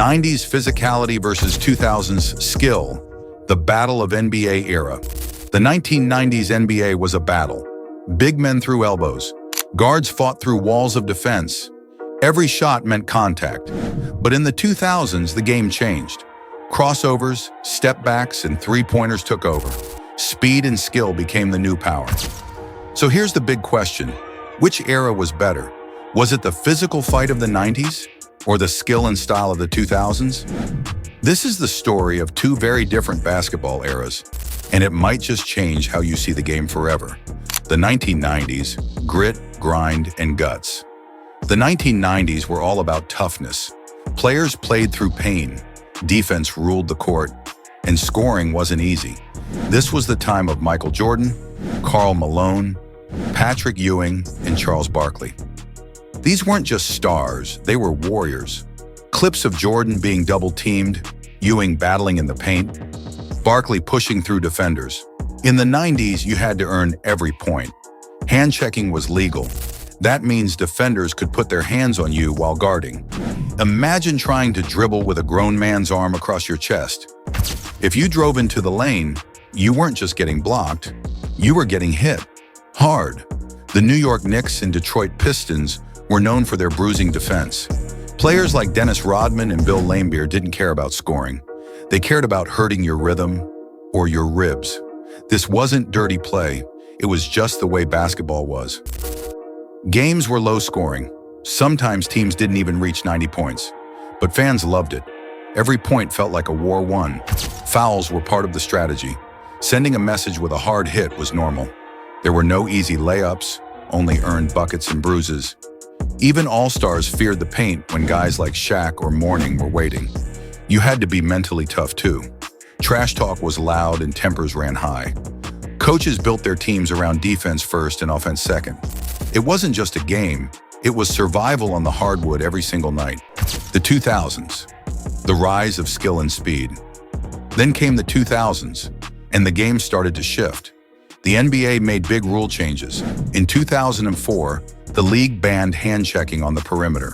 90s physicality versus 2000s skill, the battle of NBA era. The 1990s NBA was a battle. Big men threw elbows. Guards fought through walls of defense. Every shot meant contact. But in the 2000s, the game changed. Crossovers, step-backs, and three-pointers took over. Speed and skill became the new power. So here's the big question. Which era was better? Was it the physical fight of the 90s or the skill and style of the 2000s? This is the story of two very different basketball eras, and it might just change how you see the game forever. The 1990s, grit, grind, and guts. The 1990s were all about toughness. Players played through pain, defense ruled the court, and scoring wasn't easy. This was the time of Michael Jordan, Karl Malone, Patrick Ewing, and Charles Barkley. These weren't just stars, they were warriors. Clips of Jordan being double-teamed, Ewing battling in the paint, Barkley pushing through defenders. In the 90s, you had to earn every point. Hand-checking was legal. That means defenders could put their hands on you while guarding. Imagine trying to dribble with a grown man's arm across your chest. If you drove into the lane, you weren't just getting blocked, you were getting hit. Hard. The New York Knicks and Detroit Pistons were known for their bruising defense. Players like Dennis Rodman and Bill Laimbeer didn't care about scoring. They cared about hurting your rhythm or your ribs. This wasn't dirty play. It was just the way basketball was. Games were low scoring. Sometimes teams didn't even reach 90 points. But fans loved it. Every point felt like a war won. Fouls were part of the strategy. Sending a message with a hard hit was normal. There were no easy layups, only earned buckets and bruises. Even all-stars feared the paint when guys like Shaq or Mourning were waiting. You had to be mentally tough too. Trash talk was loud and tempers ran high. Coaches built their teams around defense first and offense second. It wasn't just a game, it was survival on the hardwood every single night. The 2000s, the rise of skill and speed. Then came the 2000s, and the game started to shift. The NBA made big rule changes. In 2004, the league banned hand-checking on the perimeter.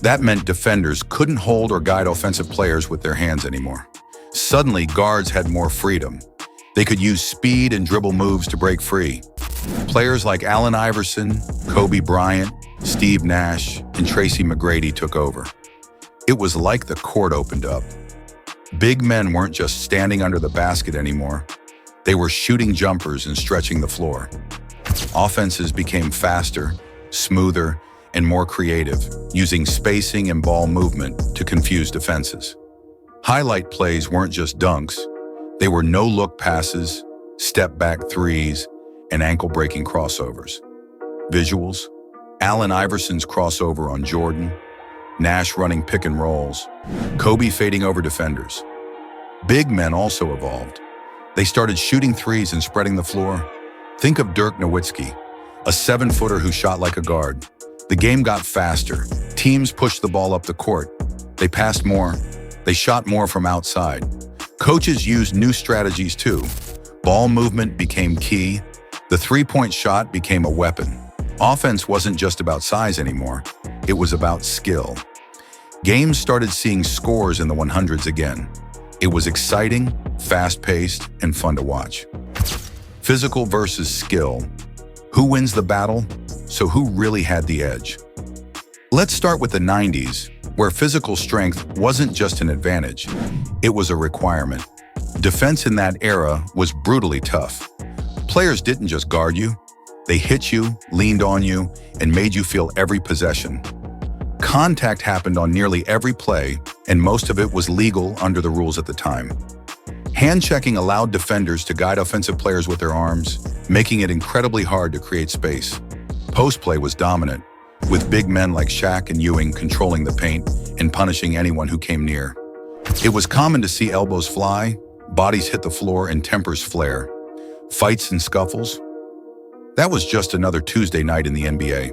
That meant defenders couldn't hold or guide offensive players with their hands anymore. Suddenly, guards had more freedom. They could use speed and dribble moves to break free. Players like Allen Iverson, Kobe Bryant, Steve Nash, and Tracy McGrady took over. It was like the court opened up. Big men weren't just standing under the basket anymore. They were shooting jumpers and stretching the floor. Offenses became faster, smoother, and more creative, using spacing and ball movement to confuse defenses. Highlight plays weren't just dunks. They were no-look passes, step-back threes, and ankle-breaking crossovers. Visuals: Allen Iverson's crossover on Jordan, Nash running pick and rolls, Kobe fading over defenders. Big men also evolved. They started shooting threes and spreading the floor. Think of Dirk Nowitzki, a 7-footer who shot like a guard. The game got faster. Teams pushed the ball up the court. They passed more. They shot more from outside. Coaches used new strategies too. Ball movement became key. The three-point shot became a weapon. Offense wasn't just about size anymore. It was about skill. Games started seeing scores in the 100s again. It was exciting, fast-paced, and fun to watch. Physical versus skill. Who wins the battle? So who really had the edge? Let's start with the 90s, where physical strength wasn't just an advantage, it was a requirement. Defense in that era was brutally tough. Players didn't just guard you, they hit you, leaned on you, and made you feel every possession. Contact happened on nearly every play, and most of it was legal under the rules at the time. Hand-checking allowed defenders to guide offensive players with their arms, making it incredibly hard to create space. Post-play was dominant, with big men like Shaq and Ewing controlling the paint and punishing anyone who came near. It was common to see elbows fly, bodies hit the floor, and tempers flare. Fights and scuffles? That was just another Tuesday night in the NBA.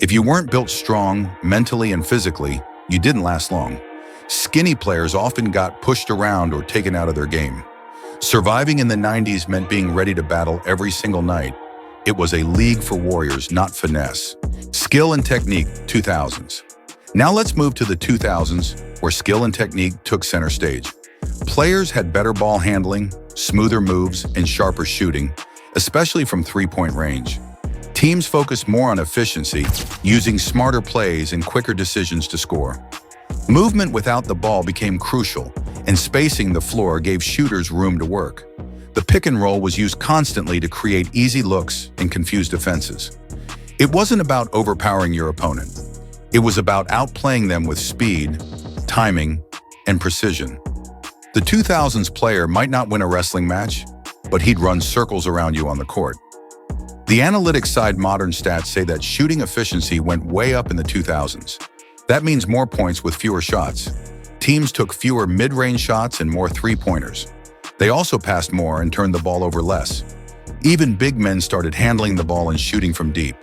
If you weren't built strong, mentally and physically, you didn't last long. Skinny players often got pushed around or taken out of their game. Surviving in the 90s meant being ready to battle every single night. It was a league for warriors, not finesse. Skill and technique, 2000s. Now let's move to the 2000s, where skill and technique took center stage. Players had better ball handling, smoother moves, and sharper shooting, especially from three-point range. Teams focused more on efficiency, using smarter plays and quicker decisions to score. Movement without the ball became crucial, and spacing the floor gave shooters room to work. The pick and roll was used constantly to create easy looks and confuse defenses. It wasn't about overpowering your opponent. It was about outplaying them with speed, timing, and precision. The 2000s player might not win a wrestling match, but he'd run circles around you on the court. The analytics side modern stats say that shooting efficiency went way up in the 2000s. That means more points with fewer shots. Teams took fewer mid-range shots and more three-pointers. They also passed more and turned the ball over less. Even big men started handling the ball and shooting from deep.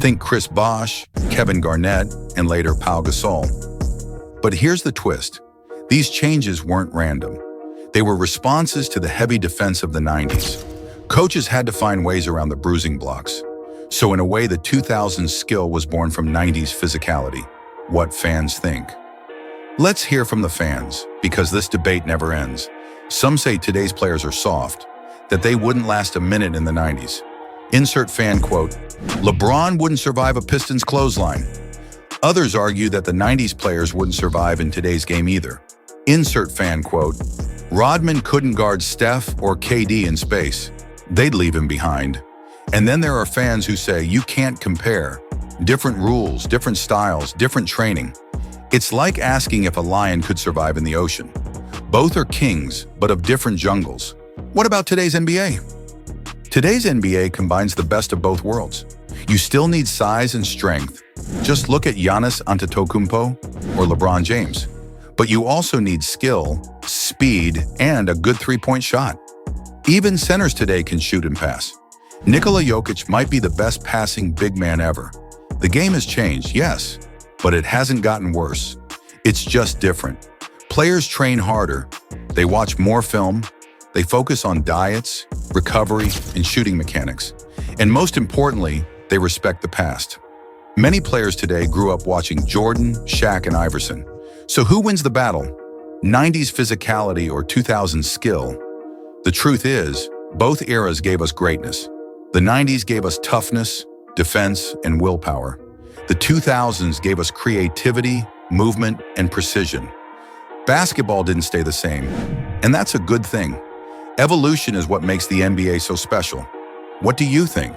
Think Chris Bosh, Kevin Garnett, and later Pau Gasol. But here's the twist. These changes weren't random. They were responses to the heavy defense of the 90s. Coaches had to find ways around the bruising blocks. So in a way, the 2000s skill was born from 90s physicality. What fans think. Let's hear from the fans, because this debate never ends. Some say today's players are soft, that they wouldn't last a minute in the 90s. Insert fan quote, LeBron wouldn't survive a Pistons clothesline. Others argue that the 90s players wouldn't survive in today's game either. Insert fan quote, Rodman couldn't guard Steph or KD in space. They'd leave him behind. And then there are fans who say you can't compare. Different rules, different styles, different training. It's like asking if a lion could survive in the ocean. Both are kings, but of different jungles. What about today's NBA? Today's NBA combines the best of both worlds. You still need size and strength. Just look at Giannis Antetokounmpo or LeBron James. But you also need skill, speed, and a good three-point shot. Even centers today can shoot and pass. Nikola Jokic might be the best passing big man ever. The game has changed, yes, but it hasn't gotten worse. It's just different. Players train harder. They watch more film. They focus on diets, recovery, and shooting mechanics. And most importantly, they respect the past. Many players today grew up watching Jordan, Shaq, and Iverson. So who wins the battle? 90s physicality or 2000s skill? The truth is, both eras gave us greatness. The 90s gave us toughness, defense, and willpower. The 2000s gave us creativity, movement, and precision. Basketball didn't stay the same, and that's a good thing. Evolution is what makes the NBA so special. What do you think?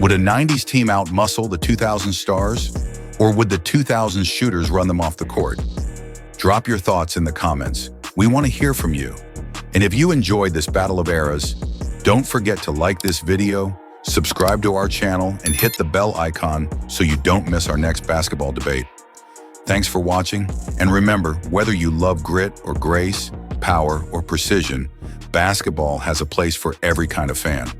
Would a 90s team outmuscle the 2000s stars? Or would the 2000s shooters run them off the court? Drop your thoughts in the comments. We want to hear from you. And if you enjoyed this battle of eras, don't forget to like this video, subscribe to our channel, and hit the bell icon so you don't miss our next basketball debate. Thanks for watching, and remember, whether you love grit or grace, power or precision, basketball has a place for every kind of fan.